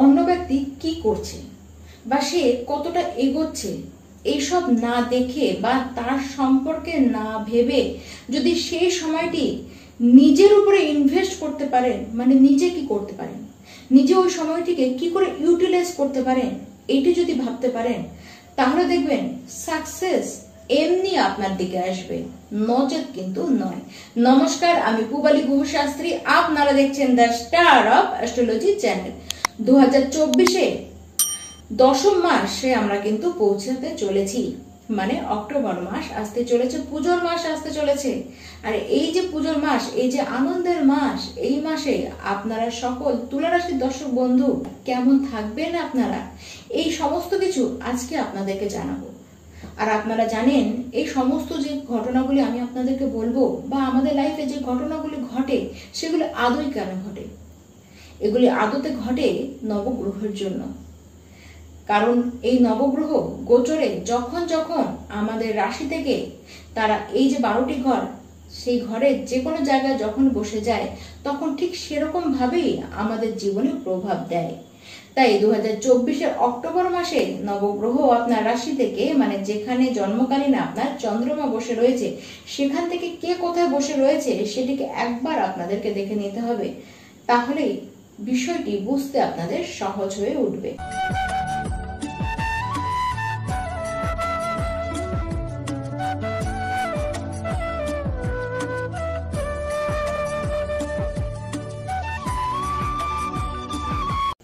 অন্য ব্যক্তি কি করছে বা সে কতটা এগোচ্ছে এইসব না দেখে বা তার সম্পর্কে না ভেবে যদি সেই সময়টি নিজের উপরে ইনভেস্ট করতে পারেন, মানে নিজে কি করতে পারেন, নিজে ওই সময়টিকে কি করে ইউটিলাইজ করতে পারেন, এইটি যদি ভাবতে পারেন, তাহলে দেখবেন সাকসেস এমনি আপনার দিকে আসবে, নজর কিন্তু নয়। নমস্কার, আমি পূবালী গুহ শাস্ত্রী, আপনারা দেখছেন the star of astrology channel. 2024-এ দশম মাসে আমরা কিন্তু পৌঁছাতে চলেছি, মানে অক্টোবর মাস আসতে চলেছে, পুজোর মাস আসতে চলেছে। আর এই যে পুজোর মাস, এই যে আনন্দের মাস, এই মাসে আপনারা সকল তুলা রাশির দর্শক বন্ধু কেমন থাকবেন আপনারা, এই সমস্ত কিছু আজকে আপনাদেরকে জানাবো। আর আপনারা জানেন এই সমস্ত যে ঘটনাগুলি আমি আপনাদেরকে বলবো বা আমাদের লাইফে যে ঘটনাগুলি ঘটে সেগুলো আদৌ কেন ঘটে, এগুলি আদতে ঘটে নবগ্রহের জন্য। কারণ এই নবগ্রহ গোচরে যখন যখন আমাদের রাশি থেকে তারা এই যে 12টি ঘর, সেই ঘরের যে কোনো জায়গায় যখন বসে যায় তখন ঠিক সেরকম ভাবেই আমাদের জীবনে প্রভাব দেয়। তাই 2024-এর অক্টোবর মাসে নবগ্রহ আপনার রাশি থেকে, মানে যেখানে জন্মকালীন আপনার চন্দ্রমা বসে রয়েছে, সেখান থেকে কে কোথায় বসে রয়েছে সেটিকে একবার আপনাদেরকে দেখে নিতে হবে, তাহলেই বিষয়টি বুঝতে আপনাদের সহজ হয়ে উঠবে।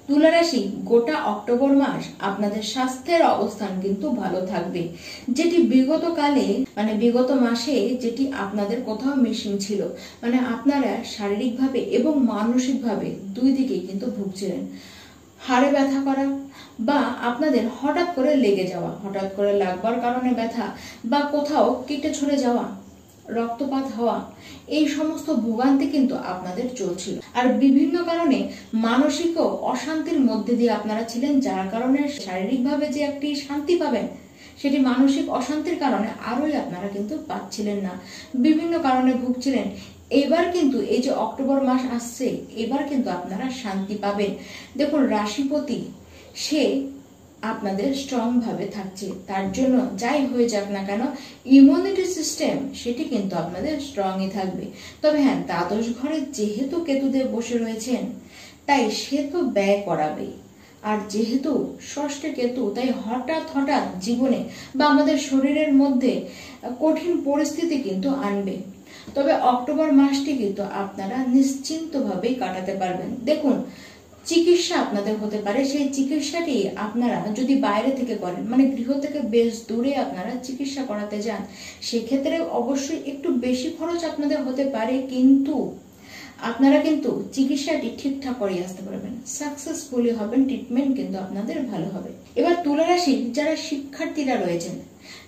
তুলা রাশি, গোটা অক্টোবর মাস আপনাদের স্বাস্থ্যের অবস্থান কিন্তু ভালো থাকবে, যেটি বিগত কালে, মানে বিগত মাসে যেটি আপনাদের কোথাও মিসিং ছিল, মানে আপনারা শারীরিকভাবে এবং মানসিকভাবে দুই দিকেই কিন্তু ভুগছিলেন। হাড়ে ব্যথা করা বা আপনাদের হঠাৎ করে লেগে যাওয়া, হঠাৎ করে লাগবার কারণে ব্যথা বা কোথাও কেটে ছড়ে যাওয়া, রক্তপাত হওয়া, এই সমস্ত ভোগান্তি কিন্তু আপনাদের চলছিল। আর বিভিন্ন কারণে মানসিক অশান্তির মধ্যে দিয়ে আপনারা ছিলেন, যার কারণে শারীরিকভাবে যে একটি শান্তি পাবেন সেটি মানসিক অশান্তির কারণে আরোই আপনারা কিন্তু পাচ্ছিলেন না, বিভিন্ন কারণে ভুগছিলেন। এবার কিন্তু এই যে অক্টোবর মাস আসছে, এবার কিন্তু আপনারা শান্তি পাবেন। দেখুন, রাশিপতি সে আপনাদের স্ট্রং ভাবে থাকছে, তার জন্য যাই হয়ে যাক না কেন ইমিউনিটি সিস্টেম সেটি কিন্তু আপনাদের স্ট্রংই থাকবে। তবে হ্যাঁ, দ্বাদশ ঘরে যেহেতু কেতুদেব বসে রয়েছেন তাই সে তো ব্যয় করাবে, আর যেহেতু ষষ্ঠে কেতু, তাই হঠাৎ হঠাৎ জীবনে বা আমাদের শরীরের মধ্যে কঠিন পরিস্থিতি কিন্তু আনবে। তবে অক্টোবর মাসটি কিন্তু আপনারা নিশ্চিন্তভাবেই কাটাতে পারবেন। দেখুন, চিকিৎসা আপনাদের হতে পারে, সেই চিকিৎসাটি আপনারা যদি বাইরে থেকে করেন, মানে গৃহ থেকে বেশ দূরে আপনারা চিকিৎসা করাতে যান, সেক্ষেত্রে অবশ্যই একটু বেশি খরচ আপনাদের হতে পারে, কিন্তু আপনারা কিন্তু চিকিৎসাটি ঠিকঠাক করে আসতে পারবেন, সাকসেসফুলি হবেন, ট্রিটমেন্ট কিন্তু আপনাদের ভালো হবে। এবার তুলা রাশির যারা শিক্ষার্থীরা রয়েছেন,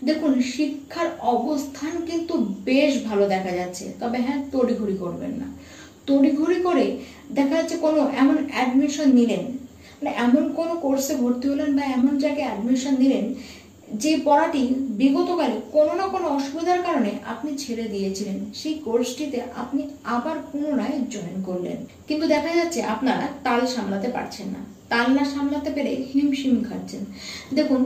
দেখুন শিক্ষার অবস্থান কিন্তু বেশ ভালো দেখা যাচ্ছে। তবে হ্যাঁ, তড়িঘড়ি করবেন না। তড়িঘড়ি করে দেখা যাচ্ছে কোনো এমন অ্যাডমিশন নিলেন, মানে এমন কোনো কোর্সে ভর্তি হলেন বা এমন জায়গায় অ্যাডমিশন নিলেন যে পড়াটি বিগতকালে কোনো না কোনো অসুবিধার কারণে আপনি ছেড়ে দিয়েছিলেন, সেই কোর্সটিতে আপনি আবার পুনরায় জয়েন করলেন, কিন্তু দেখা যাচ্ছে আপনারা তাল সামলাতে পারছেন না, তাল না সামলাতে পেরে হিমশিম খাচ্ছেন। দেখুন,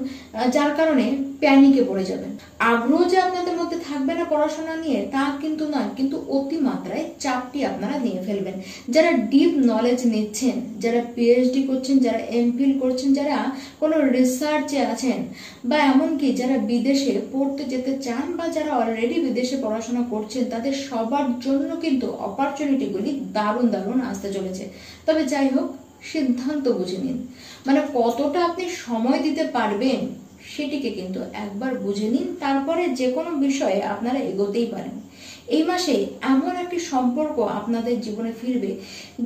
যার কারণে প্যানিকে পড়ে যাবেন। আগ্রহ যে আপনাদের মধ্যে থাকবে না পড়াশোনা নিয়ে তা কিন্তু নয়, কিন্তু অতিমাত্রায় চাপটি আপনারা নিয়ে ফেলবেন। যারা ডিপ নলেজ নিচ্ছেন, যারা পিএইচডি করছেন, যারা এমফিল করছেন, যারা কোনো রিসার্চে আছেন, বা এমনকি যারা বিদেশে পড়তে যেতে চান বা যারা অলরেডি বিদেশে পড়াশোনা করছেন, তাদের সবার জন্য কিন্তু অপরচুনিটিগুলি দারুণ দারুণ আসতে চলেছে। তবে যাই হোক, সিদ্ধান্ত বুঝে নিন, মানে কতটা আপনি সময় দিতে পারবেন সেটিকে কিন্তু একবার বুঝে নিন, তারপরে যে কোনো বিষয়ে আপনারা এগোতেই পারেন। এই মাসে এমন একটি সম্পর্ক আপনাদের জীবনে ফিরবে,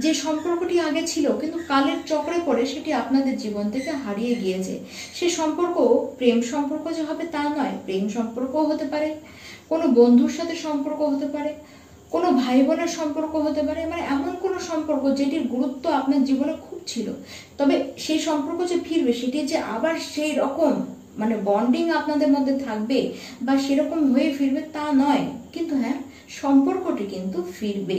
যে সম্পর্কটি আগে ছিল কিন্তু কালের চক্রে পড়ে সেটি আপনাদের জীবন থেকে হারিয়ে গিয়েছে। সে সম্পর্ক প্রেম সম্পর্ক যে হবে তা নয়, প্রেম সম্পর্কও হতে পারে, কোনো বন্ধুর সাথে সম্পর্ক হতে পারে, কোনো ভাই বোনের সম্পর্ক হতে পারে, মানে এমন কোনো সম্পর্ক যেটির গুরুত্ব আপনার জীবনে খুব ছিল। তবে সেই সম্পর্ক যে ফিরবে সেটি যে আবার সেই রকম মানে বন্ডিং আপনাদের মধ্যে থাকবে বা সেরকম হয়ে ফিরবে তা নয়। কিন্তু হ্যাঁ, সম্পর্কটি কিন্তু ফিরবে।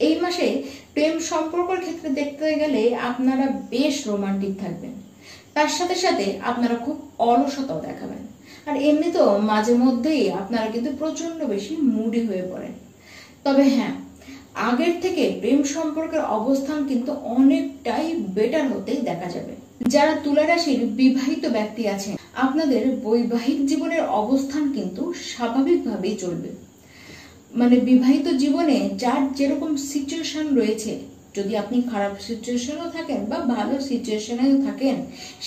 এই মাসে প্রেম সম্পর্কের ক্ষেত্রে দেখতে গেলে আপনারা বেশ রোমান্টিক থাকবেন, তার সাথে সাথে আপনারা খুব অলসতাও দেখাবেন। আর এমনি তো মাঝে মধ্যেই আপনারা কিন্তু প্রচন্ড বেশি মুডি হয়ে পড়েন। তবে হ্যাঁ, আগের থেকে প্রেম সম্পর্কের অবস্থান কিন্তু অনেকটাই বেটার হতেই দেখা যাবে। যারা তুলা রাশির বিবাহিত ব্যক্তি আছেন, আপনাদের বৈবাহিক জীবনের অবস্থান কিন্তু স্বাভাবিকভাবেই চলবে। মানে বিবাহিত জীবনে যার যেরকম সিচুয়েশন রয়েছে, যদি আপনি খারাপ সিচুয়েশনও থাকেন বা ভালো সিচুয়েশনেও থাকেন,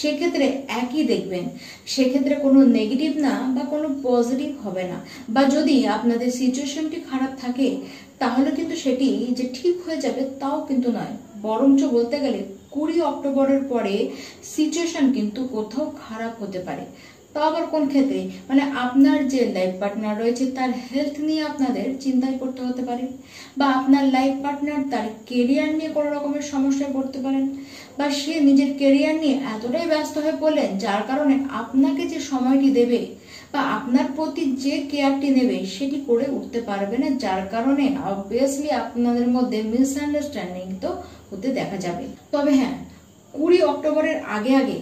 সেক্ষেত্রে একই দেখবেন। সেক্ষেত্রে কোনো নেগেটিভ না বা কোনো পজিটিভ হবে না। বা যদি আপনাদের সিচুয়েশনটি খারাপ থাকে, তাহলে কিন্তু সেটি যে ঠিক হয়ে যাবে তাও কিন্তু নয়, বরঞ্চ বলতে গেলে 20 অক্টোবরের পরে সিচুয়েশন কিন্তু কোথাও খারাপ হতে পারে। তা আবার কোন ক্ষেত্রে, মানে আপনার যে লাইফ পার্টনার রয়েছে তার হেলথ নিয়ে আপনাদের চিন্তায় পড়তে হতে পারে, বা আপনার লাইফ পার্টনার তার কেরিয়ার নিয়ে কোনো রকমের সমস্যায় পড়তে পারেন, বা সে নিজের কেরিয়ার নিয়ে এতটাই ব্যস্ত হয়ে পড়লেন যার কারণে আপনাকে যে সময়টি দেবে বা আপনার প্রতি যে কেয়ারটি নেবে সেটি করে উঠতে পারবে না, যার কারণে অবভিয়াসলি আপনাদের মধ্যে মিসআন্ডারস্ট্যান্ডিং তো হতে দেখা যাবে। তবে হ্যাঁ, 20 অক্টোবরের আগে আগে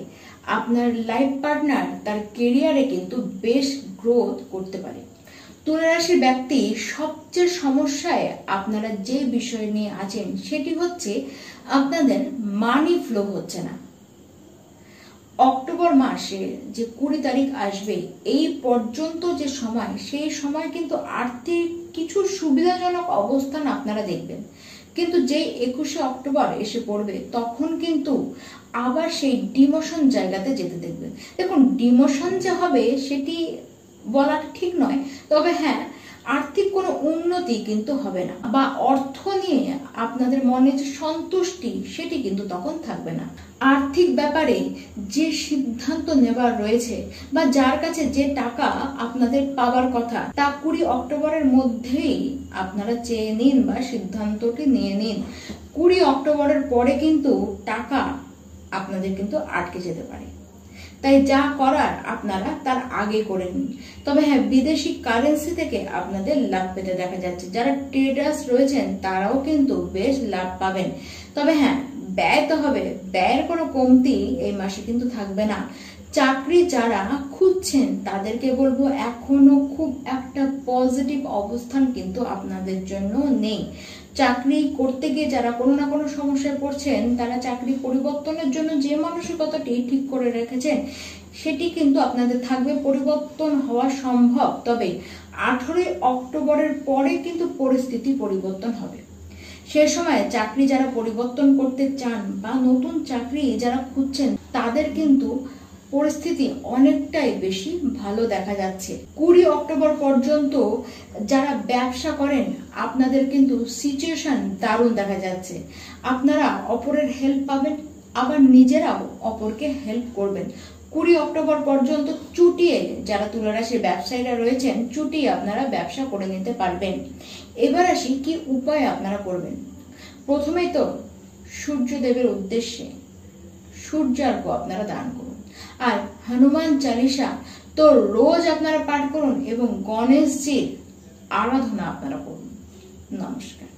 আপনার লাইফ পার্টনার তার কেরিয়ারে কিন্তু বেশ গ্রোথ করতে পারে। তুলা রাশির ব্যক্তি সবচেয়ে সমস্যায় আপনারা যে বিষয় নিয়ে আছেন সেটি হচ্ছে আপনাদের মানি ফ্লো হচ্ছে না। অক্টোবর মাসে যে 20 তারিখ আসবে এই পর্যন্ত যে সময়, সেই সময় কিন্তু আর্থিক কিছু সুবিধাজনক অবস্থান আপনারা দেখবেন। কিন্তু যে 21 অক্টোবর এসে পড়বে তখন কিন্তু আবার সেই ডিমোশন জায়গাতে যেতে দেখবেন। দেখুন, ডিমোশন যে হবে সেটি বলা ঠিক নয়, তবে হ্যাঁ, আর্থিক কোনো উন্নতি কিন্তু হবে না, বা অর্থ নিয়ে আপনাদের মনে যে সন্তুষ্টি সেটি কিন্তু তখন থাকবে না। আর্থিক ব্যাপারে যে সিদ্ধান্ত নেবার রয়েছে বা যার কাছে যে টাকা আপনাদের পাওয়ার কথা, তা 20 অক্টোবরের মধ্যেই আপনারা চেয়ে নিন বা সিদ্ধান্তটি নিয়ে নিন। 20 অক্টোবরের পরে কিন্তু টাকা আপনাদের কিন্তু আটকে যেতে পারে, তাই যা করার আপনারা তার আগে করে নিন। তবে হ্যাঁ, বিদেশি কারেন্সি থেকে আপনাদের লাভ পেতে দেখা যাচ্ছে। যারা ট্রেডার্স রয়েছেন তারাও কিন্তু বেশ লাভ পাবেন। তবে হ্যাঁ, ব্যয় তো হবে, ব্যয়ের কোনো কমতি এই মাসে কিন্তু থাকবে না। চাকরি যারা খুঁজছেন তাদেরকে বলবো এখনো খুব একটা পজিটিভ অবস্থান কিন্তু আপনাদের জন্য নেই। চাকরি করতে গিয়ে যারা কোনো না কোনো সমস্যায় পড়ছেন, তারা চাকরি পরিবর্তনের জন্য যে মানসিকতাটি ঠিক করে রেখেছেন সেটি কিন্তু আপনাদের থাকবে, পরিবর্তন হওয়া সম্ভব। তবে 18 অক্টোবরের পরে কিন্তু পরিস্থিতি পরিবর্তন হবে। সে সময় চাকরি যারা পরিবর্তন করতে চান বা নতুন চাকরি যারা খুঁজছেন তাদের কিন্তু পরিস্থিতি অনেকটাই বেশি ভালো দেখা যাচ্ছে। 20 অক্টোবর পর্যন্ত যারা ব্যবসা করেন আপনাদের কিন্তু সিচুয়েশন দারুণ দেখা যাচ্ছে। আপনারা অপরের হেল্প পাবেন, আবার নিজেরাও অপরকে হেল্প করবেন। 20 অক্টোবর পর্যন্ত চুটিয়ে যারা তুলা রাশির ব্যবসায়ীরা রয়েছেন, চুটিয়ে আপনারা ব্যবসা করে নিতে পারবেন। এবার আসি কি উপায় আপনারা করবেন। প্রথমেই তো সূর্যদেবের উদ্দেশ্যে সূর্যার্ঘ্য আপনারা দান করুন, আর হনুমান চালিসা তো রোজ আপনারা পাঠ করুন এবং গণেশজির আরাধনা আপনারা করুন। নমস্কার।